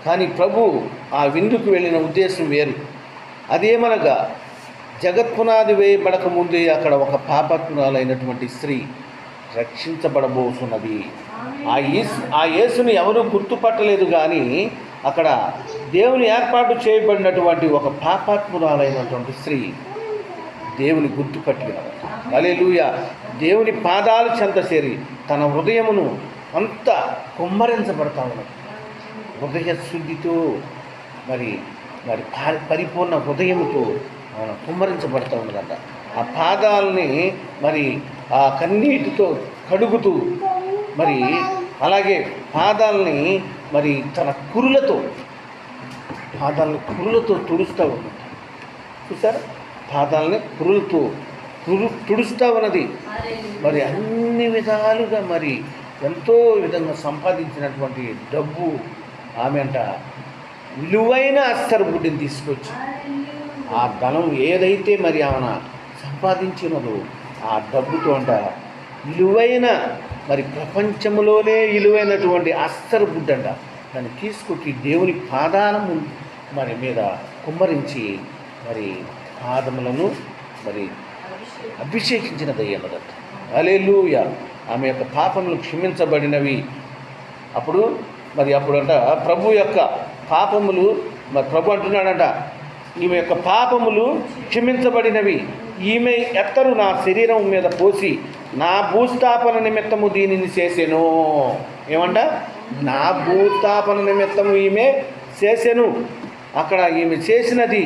కానీ ప్రభు ఆ విందుకు వెళ్ళిన ఉద్దేశం వేరు. అదేమనగా జగత్పునాది వేయబడక ముందే అక్కడ ఒక పాపాత్మురాలైనటువంటి స్త్రీ రక్షించబడబోతున్నది. ఆ యేసుని ఎవరూ గుర్తుపట్టలేదు, కానీ అక్కడ దేవుని ఏర్పాటు చేయబడినటువంటి ఒక పాపాత్మురాలైనటువంటి స్త్రీ దేవుని గుర్తుపట్టినది. హల్లెలూయా. దేవుని పాదాలు చెంత చేరి తన హృదయమును అంత కుమ్మరించబడతా ఉన్నది. హృదయ శుద్ధితో మరి మరి పరిపూర్ణ హృదయముతో కుమ్మరించబడతా ఉన్నదంట. ఆ పాదాలని మరి ఆ కన్నీటితో కడుగుతూ, మరి అలాగే పాదాలని మరి తన కురులతో తుడుస్తూ ఉన్నది. చూసారా, పాదాలని కురులతో తుడుస్తూ ఉన్నది. మరి అన్ని విధాలుగా మరి ఎంతో విధంగా సంపాదించినటువంటి డబ్బు ఆమె అంట విలువైన అస్తరు బుడ్డిని తీసుకొచ్చి, ఆ ధనం ఏదైతే మరి ఆమె సంపాదించినదో ఆ డబ్బుతో అంట విలువైన మరి ప్రపంచంలోనే విలువైనటువంటి అస్తరు బుడ్డంట దాన్ని తీసుకొచ్చి దేవుని పాదాలను మరి మీద కుమ్మరించి మరి పాదములను మరి అభిషేకించినదయ్యన్నదట. హల్లెలూయా. ఆమె యొక్క పాపములు క్షమించబడినవి. అప్పుడంట ప్రభు యొక్క పాపములు, మరి ప్రభు అంటున్నాడంట, ఈమె యొక్క పాపములు క్షమించబడినవి. ఈమె ఎత్తరు నా శరీరం మీద పోసి నా భూస్థాపన నిమిత్తము దీనిని చేసెను. ఏమంట? నా భూస్థాపన నిమిత్తము ఈమె చేసెను. అక్కడ ఈమె చేసినది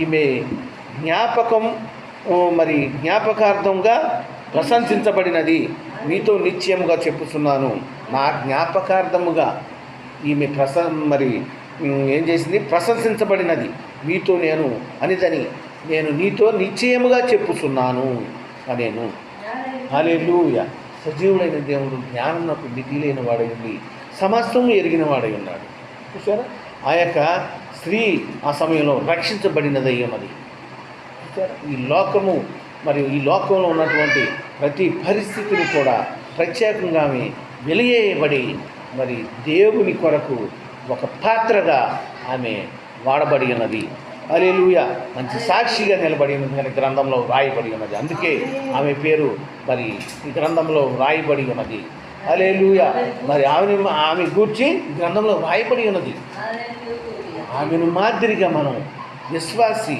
ఈమె జ్ఞాపకార్థంగా ప్రశంసించబడినది. మీతో నిశ్చయముగా చెప్పుతున్నాను, నా జ్ఞాపకార్థముగా ఈమె ఏం చేసింది? ప్రశంసించబడినది. మీతో నేను అనిదని నేను నీతో నిశ్చయముగా చెప్పుతున్నాను అనేను. హల్లెలూయా. సజీవుడైన దేవుడు జ్ఞానమునకు మితి లేని వాడై ఉండి సమస్తము ఎరిగిన వాడై ఉన్నాడు. చూసారా, ఆ యొక్క స్త్రీ ఆ సమయంలో రక్షించబడినదై ఉన్నది. చూసారా, ఈ లోకంలో ఉన్నటువంటి ప్రతి పరిస్థితిని కూడా ప్రత్యేకంగా ఆమె వెలివేయబడి మరి దేవుని కొరకు ఒక పాత్రగా ఆమె వాడబడి ఉన్నది. హల్లెలూయా. మంచి సాక్షిగా నిలబడి ఉన్నది కానీ గ్రంథంలో రాయబడి ఉన్నది. అందుకే ఆమె పేరు మరి ఈ గ్రంథంలో రాయబడి ఉన్నది. హల్లెలూయా. మరి ఆమె గూర్చి గ్రంథంలో రాయబడి ఉన్నది. ఆమెను మాదిరిగా మనం విశ్వాసి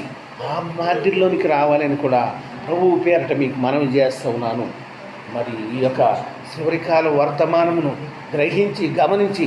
ఆ మాదిరిలోనికి రావాలని కూడా ప్రభువు పేరట మీకు మనవి చేస్తూ ఉన్నాను. మరి ఈ యొక్క చివరికాల వర్తమానమును గ్రహించి గమనించి